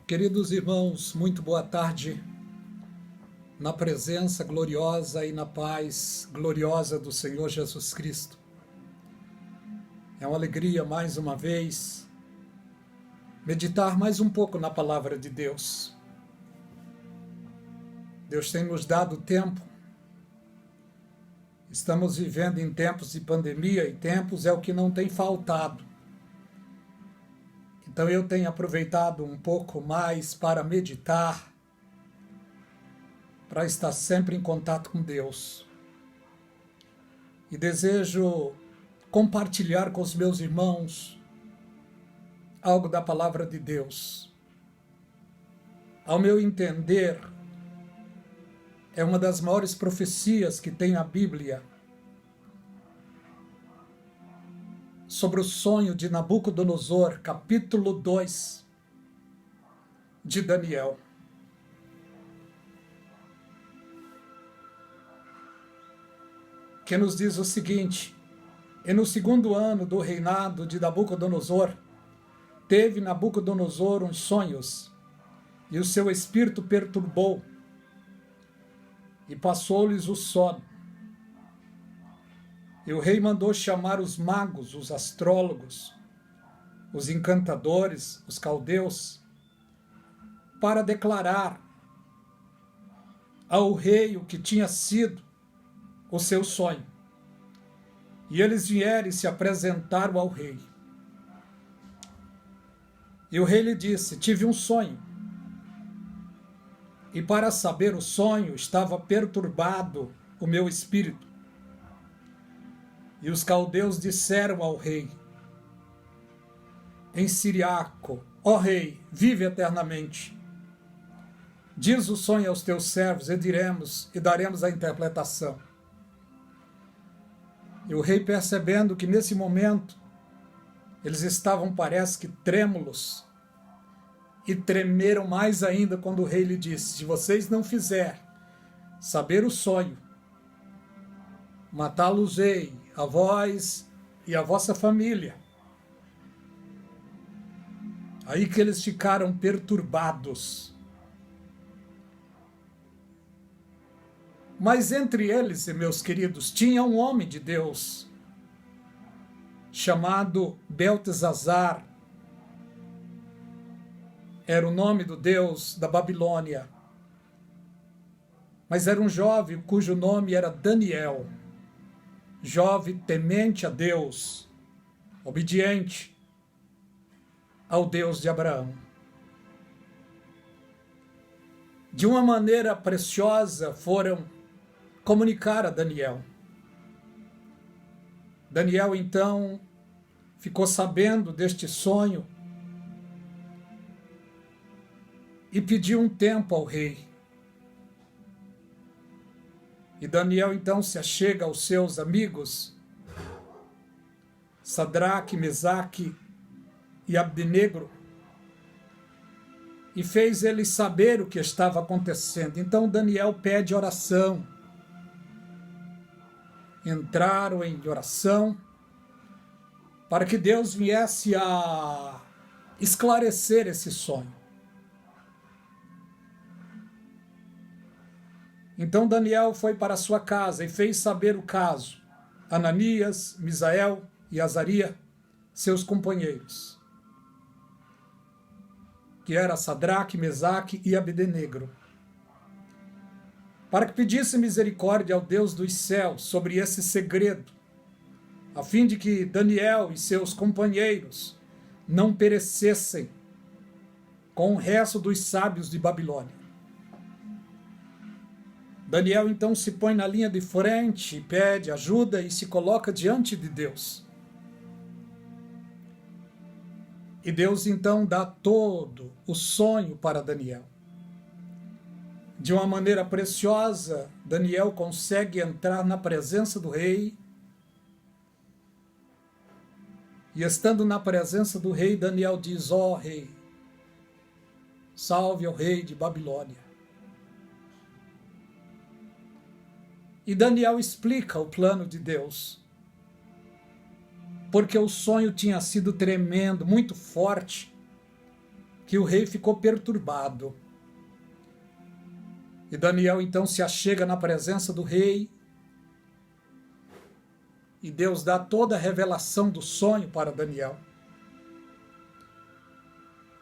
Queridos irmãos, muito boa tarde, na presença gloriosa e na paz gloriosa do Senhor Jesus Cristo. É uma alegria, mais uma vez, meditar mais um pouco na palavra de Deus. Deus tem nos dado tempo. Estamos vivendo em tempos de pandemia e tempos é o que não tem faltado. Então eu tenho aproveitado um pouco mais para meditar, para estar sempre em contato com Deus. E desejo compartilhar com os meus irmãos algo da palavra de Deus. Ao meu entender, é uma das maiores profecias que tem a Bíblia sobre o sonho de Nabucodonosor, capítulo 2 de Daniel. Que nos diz o seguinte: e no segundo ano do reinado de Nabucodonosor, teve Nabucodonosor uns sonhos, e o seu espírito perturbou, e passou-lhes o sono. E o rei mandou chamar os magos, os astrólogos, os encantadores, os caldeus, para declarar ao rei o que tinha sido o seu sonho. E eles vieram e se apresentaram ao rei. E o rei lhe disse: tive um sonho. E para saber o sonho estava perturbado o meu espírito. E os caldeus disseram ao rei, em siriaco: ó rei, vive eternamente. Diz o sonho aos teus servos, e daremos a interpretação. E o rei, percebendo que nesse momento eles estavam, parece que, trêmulos, e tremeram mais ainda quando o rei lhe disse: se vocês não fizerem saber o sonho, matá-los-ei, a vós e a vossa família. Aí que eles ficaram perturbados. Mas entre eles, meus queridos, tinha um homem de Deus, chamado Beltesazar. Era o nome do Deus da Babilônia. Mas era um jovem cujo nome era Daniel. Jovem temente a Deus, obediente ao Deus de Abraão. De uma maneira preciosa foram comunicar a Daniel. Daniel então ficou sabendo deste sonho e pediu um tempo ao rei. E Daniel então se achega aos seus amigos, Sadraque, Mesaque e Abdenego, e fez eles saber o que estava acontecendo. Então Daniel pede oração. Entraram em oração para que Deus viesse a esclarecer esse sonho. Então Daniel foi para sua casa e fez saber o caso a Ananias, Misael e Azaria, seus companheiros, que era Sadraque, Mesaque e Abdenego, para que pedisse misericórdia ao Deus dos céus sobre esse segredo, a fim de que Daniel e seus companheiros não perecessem com o resto dos sábios de Babilônia. Daniel então se põe na linha de frente, pede ajuda e se coloca diante de Deus. E Deus então dá todo o sonho para Daniel. De uma maneira preciosa, Daniel consegue entrar na presença do rei. E estando na presença do rei, Daniel diz: ó rei, salve ao rei de Babilônia. E Daniel explica o plano de Deus. Porque o sonho tinha sido tremendo, muito forte. que o rei ficou perturbado. E Daniel então se achega na presença do rei e Deus dá toda a revelação do sonho para Daniel.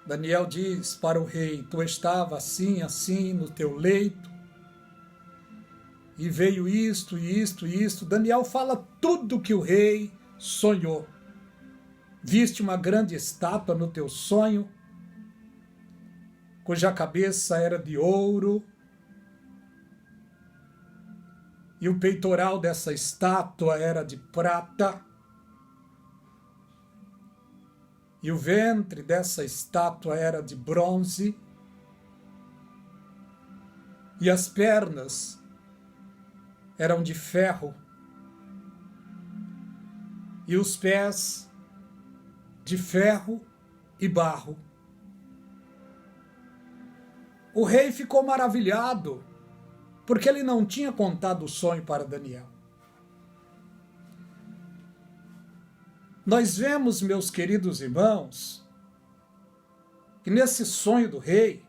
Daniel diz para o rei: tu estava assim, assim no teu leito, e veio isto, isto, isto. Daniel fala tudo que o rei sonhou. Viste uma grande estátua no teu sonho, cuja cabeça era de ouro, e o peitoral dessa estátua era de prata, e o ventre dessa estátua era de bronze, e as pernas eram de ferro, e os pés de ferro e barro. O rei ficou maravilhado, porque ele não tinha contado o sonho para Daniel. Nós vemos, meus queridos irmãos, que nesse sonho do rei,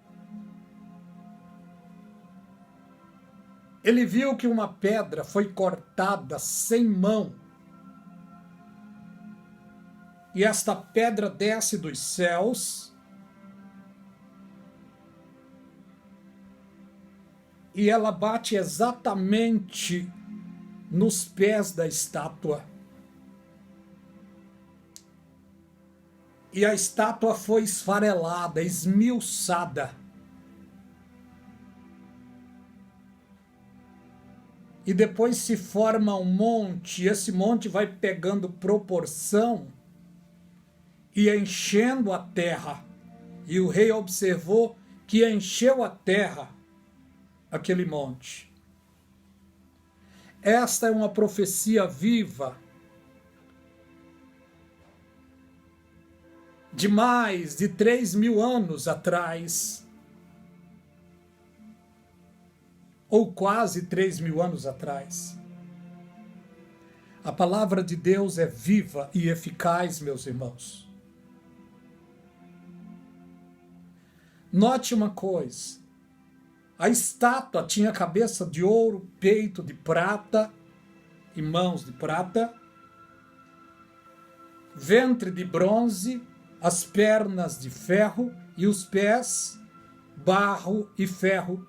ele viu que uma pedra foi cortada sem mão, e esta pedra desce dos céus e ela bate exatamente nos pés da estátua. E a estátua foi esfarelada, esmiuçada. E depois se forma um monte, e esse monte vai pegando proporção e enchendo a terra. E o rei observou que encheu a terra aquele monte. Esta é uma profecia viva de mais de 3.000 anos atrás, ou quase 3.000 anos atrás. A palavra de Deus é viva e eficaz, meus irmãos. Note uma coisa: a estátua tinha cabeça de ouro, peito de prata e mãos de prata, ventre de bronze, as pernas de ferro e os pés, barro e ferro,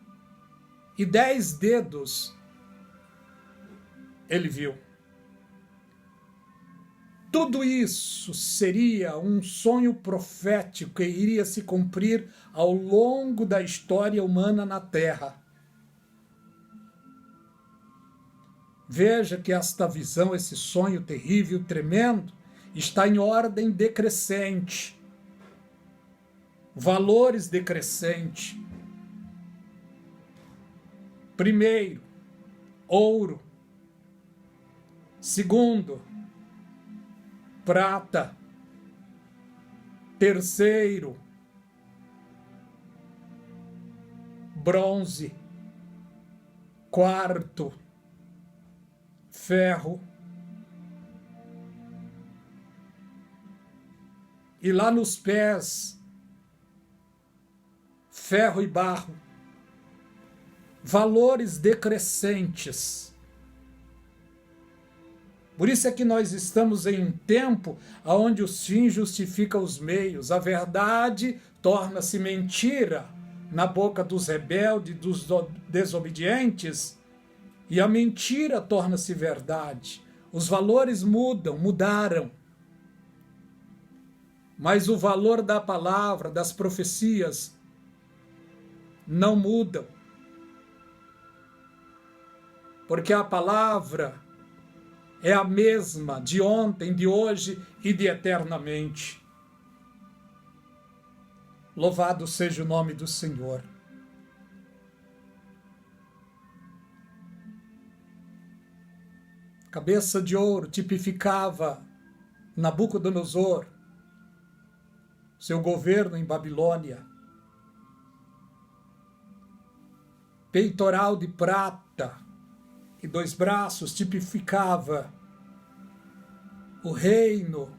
e 10 dedos ele viu. Tudo isso seria um sonho profético que iria se cumprir ao longo da história humana na Terra. Veja que esta visão, esse sonho terrível, tremendo, está em ordem decrescente, valores decrescentes. Primeiro, ouro. Segundo, prata. Terceiro, bronze. Quarto, ferro. E lá nos pés, ferro e barro. Valores decrescentes. Por isso é que nós estamos em um tempo onde os fins justificam os meios. A verdade torna-se mentira na boca dos rebeldes, dos desobedientes, e a mentira torna-se verdade. Os valores mudaram. Mas o valor da palavra, das profecias, não mudam. Porque a palavra é a mesma de ontem, de hoje e de eternamente. Louvado seja o nome do Senhor. Cabeça de ouro tipificava Nabucodonosor, seu governo em Babilônia. Peitoral de prata e 2 braços tipificava o reino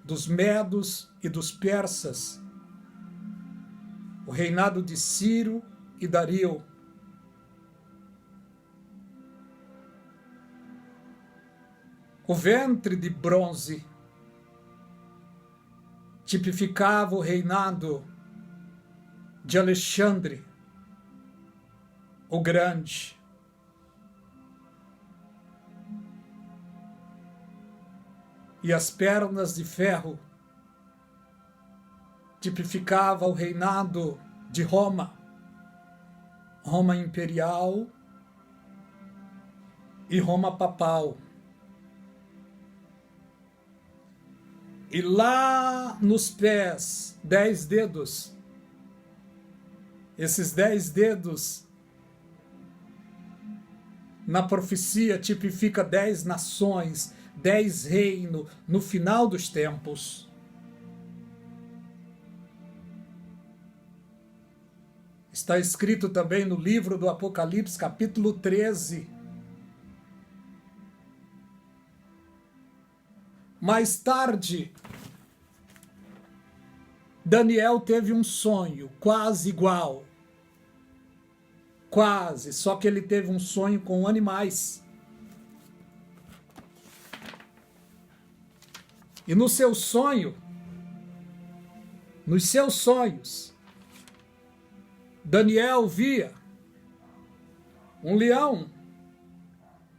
dos medos e dos persas. o reinado de Ciro e Dario. O ventre de bronze tipificava o reinado de Alexandre o Grande. E as pernas de ferro tipificava o reinado de Roma, Roma imperial e Roma papal. E lá nos pés, 10 dedos, esses 10 dedos, na profecia tipifica 10 nações, 10 reinos no final dos tempos. Está escrito também no livro do Apocalipse, capítulo 13. Mais tarde, Daniel teve um sonho quase igual. Quase, só que ele teve um sonho com animais. E no seu sonho, nos seus sonhos, Daniel via um leão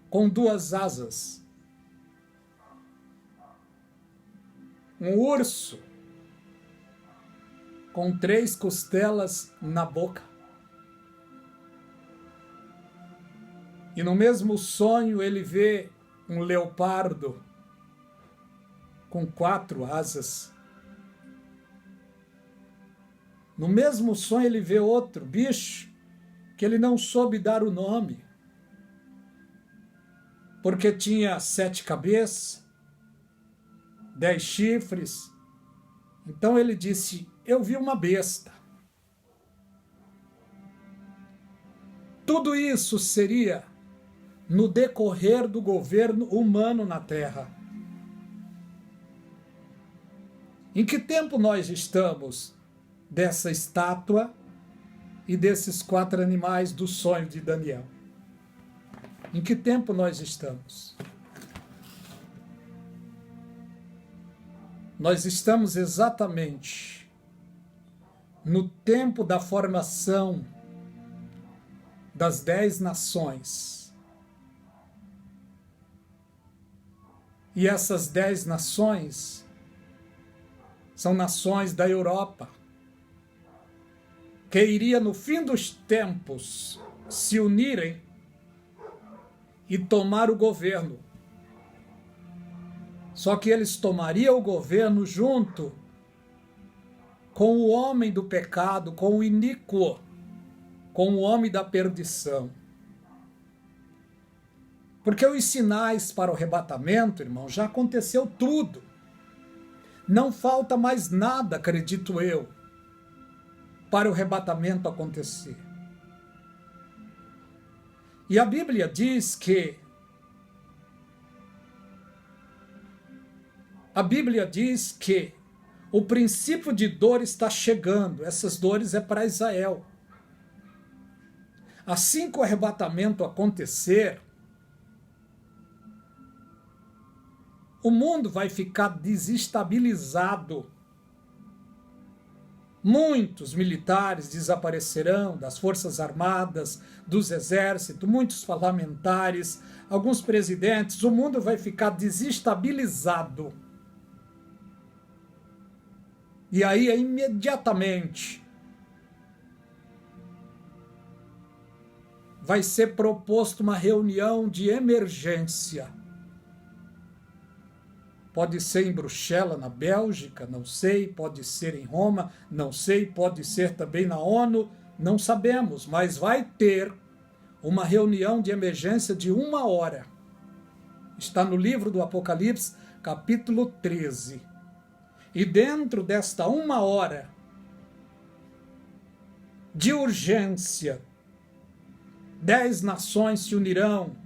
com 2 asas, um urso com 3 costelas na boca. E no mesmo sonho ele vê um leopardo com 4 asas. No mesmo sonho ele vê outro bicho que ele não soube dar o nome, porque tinha 7 cabeças, 10 chifres. Então ele disse: eu vi uma besta. Tudo isso seria no decorrer do governo humano na Terra. Em que tempo nós estamos dessa estátua e desses 4 animais do sonho de Daniel? Em que tempo nós estamos? Nós estamos exatamente no tempo da formação das 10 nações. E essas 10 nações são nações da Europa, que iria no fim dos tempos se unirem e tomar o governo. Só que eles tomariam o governo junto com o homem do pecado, com o iníquo, com o homem da perdição. Porque os sinais para o arrebatamento, irmão, já aconteceu tudo. Não falta mais nada, acredito eu, para o arrebatamento acontecer. E a Bíblia diz que o princípio de dor está chegando. Essas dores é para Israel. Assim que o arrebatamento acontecer, o mundo vai ficar desestabilizado. Muitos militares desaparecerão das forças armadas, dos exércitos, muitos parlamentares, alguns presidentes. O mundo vai ficar desestabilizado. E aí, imediatamente, vai ser proposto uma reunião de emergência. Pode ser em Bruxelas, na Bélgica, não sei. Pode ser em Roma, não sei. Pode ser também na ONU, não sabemos. Mas vai ter uma reunião de emergência de 1 hora. Está no livro do Apocalipse, capítulo 13. E dentro desta 1 hora de urgência, 10 nações se unirão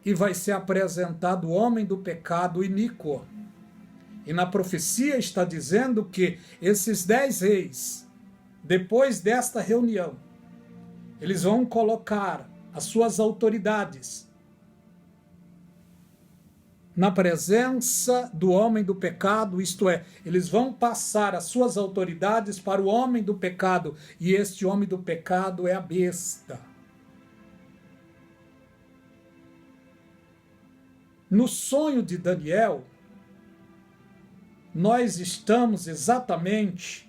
e vai ser apresentado o homem do pecado iníquo, E na profecia está dizendo que esses 10 reis, depois desta reunião, eles vão colocar as suas autoridades na presença do homem do pecado, isto é, eles vão passar as suas autoridades para o homem do pecado, e este homem do pecado é a besta. No sonho de Daniel, nós estamos exatamente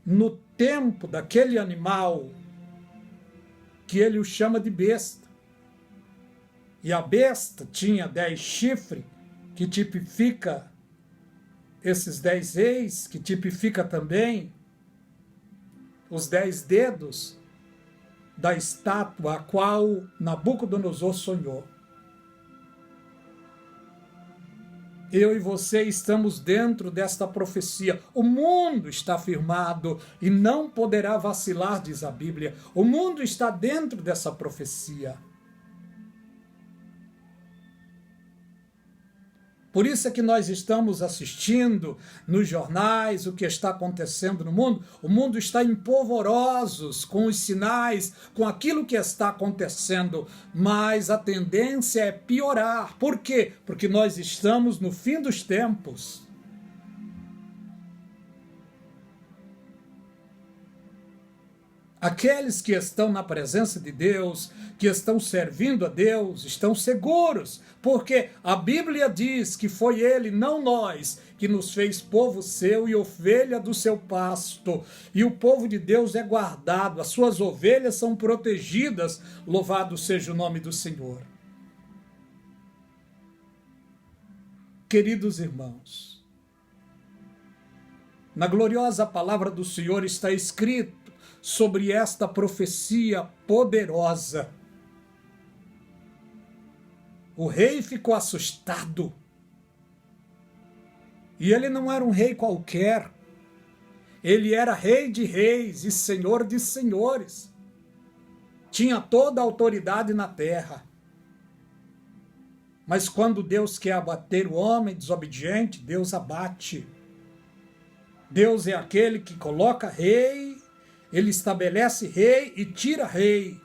no tempo daquele animal que ele o chama de besta. E a besta tinha 10 chifres, que tipifica esses 10 reis, que tipifica também os 10 dedos da estátua a qual Nabucodonosor sonhou. Eu e você estamos dentro desta profecia. O mundo está firmado e não poderá vacilar, diz a Bíblia. O mundo está dentro dessa profecia. Por isso é que nós estamos assistindo nos jornais o que está acontecendo no mundo. O mundo está em polvorosos com os sinais, com aquilo que está acontecendo, mas a tendência é piorar. Por quê? Porque nós estamos no fim dos tempos. Aqueles que estão na presença de Deus, que estão servindo a Deus, estão seguros, porque a Bíblia diz que foi Ele, não nós, que nos fez povo seu e ovelha do seu pasto. E o povo de Deus é guardado, as suas ovelhas são protegidas, louvado seja o nome do Senhor. Queridos irmãos, na gloriosa palavra do Senhor está escrito sobre esta profecia poderosa. O rei ficou assustado. E ele não era um rei qualquer. Ele era rei de reis e senhor de senhores. Tinha toda a autoridade na terra. Mas quando Deus quer abater o homem desobediente, Deus abate. Deus é aquele que coloca rei, ele estabelece rei e tira rei.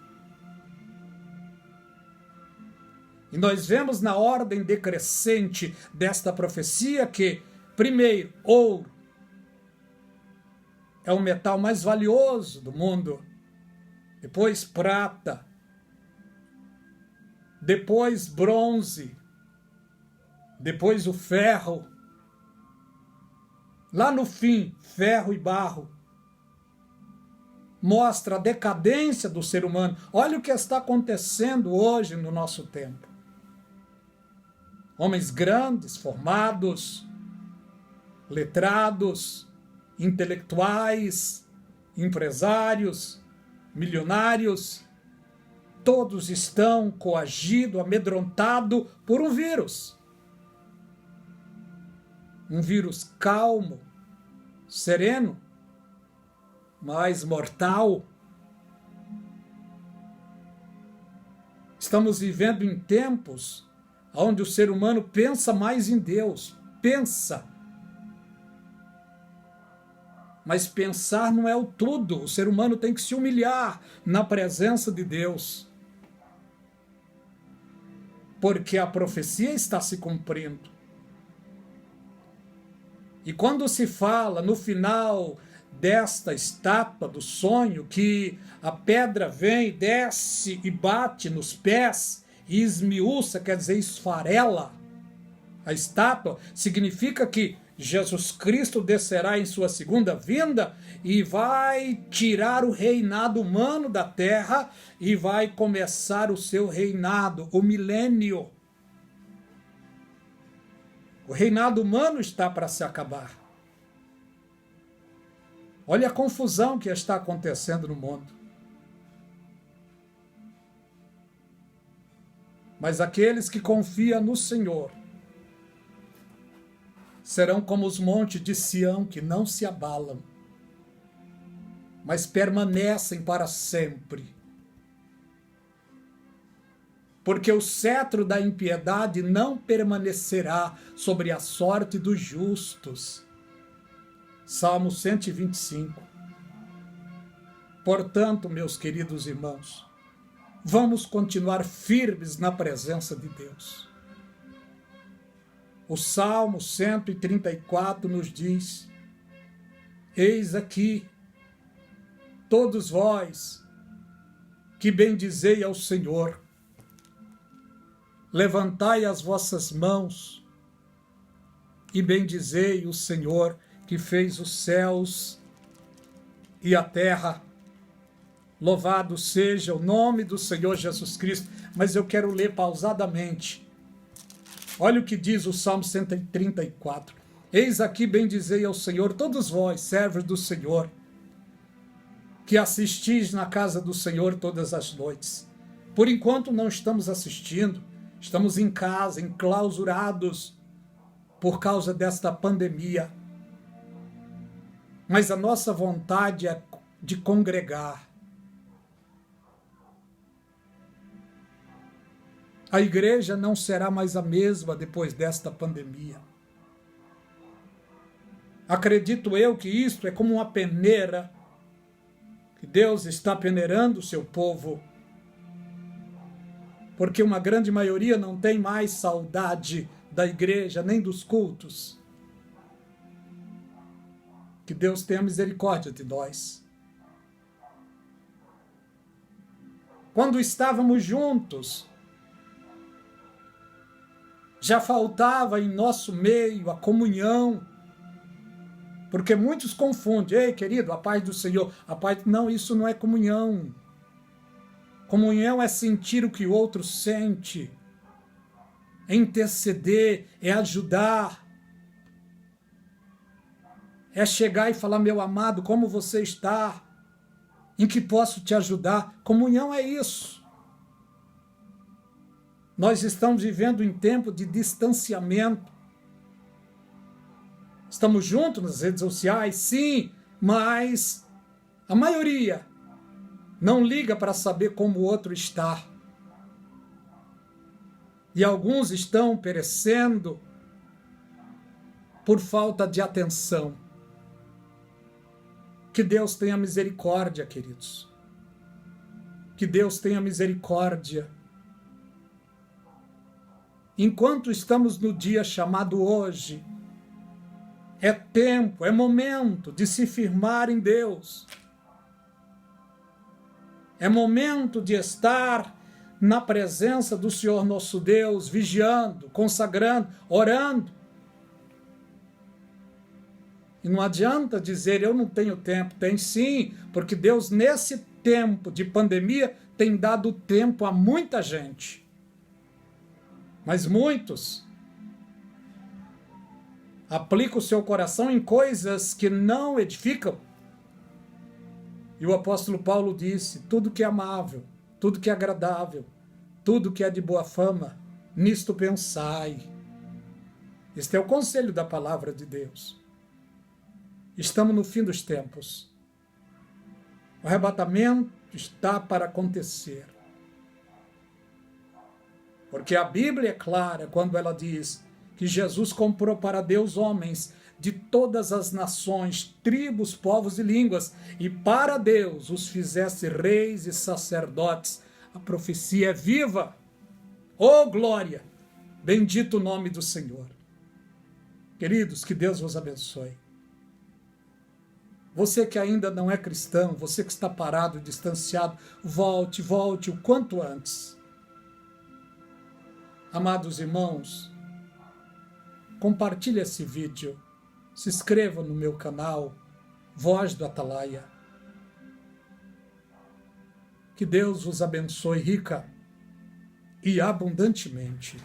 E nós vemos na ordem decrescente desta profecia que, primeiro, ouro é o metal mais valioso do mundo. Depois, prata. Depois, bronze. Depois, o ferro. Lá no fim, ferro e barro. Mostra a decadência do ser humano. Olha o que está acontecendo hoje no nosso tempo. Homens grandes, formados, letrados, intelectuais, empresários, milionários, todos estão coagidos, amedrontados por um vírus. Um vírus calmo, sereno, mas mortal. Estamos vivendo em tempos onde o ser humano pensa mais em Deus. Pensa. Mas pensar não é o tudo. O ser humano tem que se humilhar na presença de Deus. Porque a profecia está se cumprindo. E quando se fala no final desta estátua do sonho, que a pedra vem, desce e bate nos pés, e esmiuça, quer dizer, esfarela a estátua, significa que Jesus Cristo descerá em sua segunda vinda e vai tirar o reinado humano da terra e vai começar o seu reinado, o milênio. O reinado humano está para se acabar. Olha a confusão que está acontecendo no mundo. Mas aqueles que confiam no Senhor serão como os montes de Sião, que não se abalam, mas permanecem para sempre. porque o cetro da impiedade não permanecerá sobre a sorte dos justos. Salmo 125. Portanto, meus queridos irmãos, vamos continuar firmes na presença de Deus. O Salmo 134 nos diz: eis aqui, todos vós que bendizei ao Senhor, levantai as vossas mãos e bendizei o Senhor que fez os céus e a terra. Louvado seja o nome do Senhor Jesus Cristo. Mas eu quero ler pausadamente. Olha o que diz o Salmo 134. Eis aqui bendizei ao Senhor todos vós, servos do Senhor, que assistis na casa do Senhor todas as noites. Por enquanto não estamos assistindo, estamos em casa, enclausurados por causa desta pandemia. Mas a nossa vontade é de congregar. A igreja não será mais a mesma depois desta pandemia. Acredito eu que isto é como uma peneira, que Deus está peneirando o seu povo, porque uma grande maioria não tem mais saudade da igreja, nem dos cultos. Que Deus tenha misericórdia de nós. Quando estávamos juntos, já faltava em nosso meio a comunhão, porque muitos confundem. Ei, querido, a paz do Senhor, a paz... Não, isso não é comunhão. Comunhão é sentir o que o outro sente, é interceder, é ajudar, é chegar e falar: meu amado, como você está? Em que posso te ajudar? Comunhão é isso. Nós estamos vivendo em tempo de distanciamento. Estamos juntos nas redes sociais, sim, mas a maioria não liga para saber como o outro está. E alguns estão perecendo por falta de atenção. Que Deus tenha misericórdia, queridos. Que Deus tenha misericórdia. Enquanto estamos no dia chamado hoje, é tempo, é momento de se firmar em Deus. É momento de estar na presença do Senhor nosso Deus, vigiando, consagrando, orando. E não adianta dizer: eu não tenho tempo. Tem sim, porque Deus, nesse tempo de pandemia, tem dado tempo a muita gente. Mas muitos aplicam o seu coração em coisas que não edificam. E o apóstolo Paulo disse: tudo que é amável, tudo que é agradável, tudo que é de boa fama, nisto pensai. Este é o conselho da palavra de Deus. Estamos no fim dos tempos. O arrebatamento está para acontecer. Porque a Bíblia é clara quando ela diz que Jesus comprou para Deus homens de todas as nações, tribos, povos e línguas, e para Deus os fizesse reis e sacerdotes. A profecia é viva. Oh, glória! Bendito o nome do Senhor. Queridos, que Deus vos abençoe. Você que ainda não é cristão, você que está parado, distanciado, volte o quanto antes. Amados irmãos, compartilhe esse vídeo, se inscreva no meu canal, Voz do Atalaia. Que Deus vos abençoe rica e abundantemente.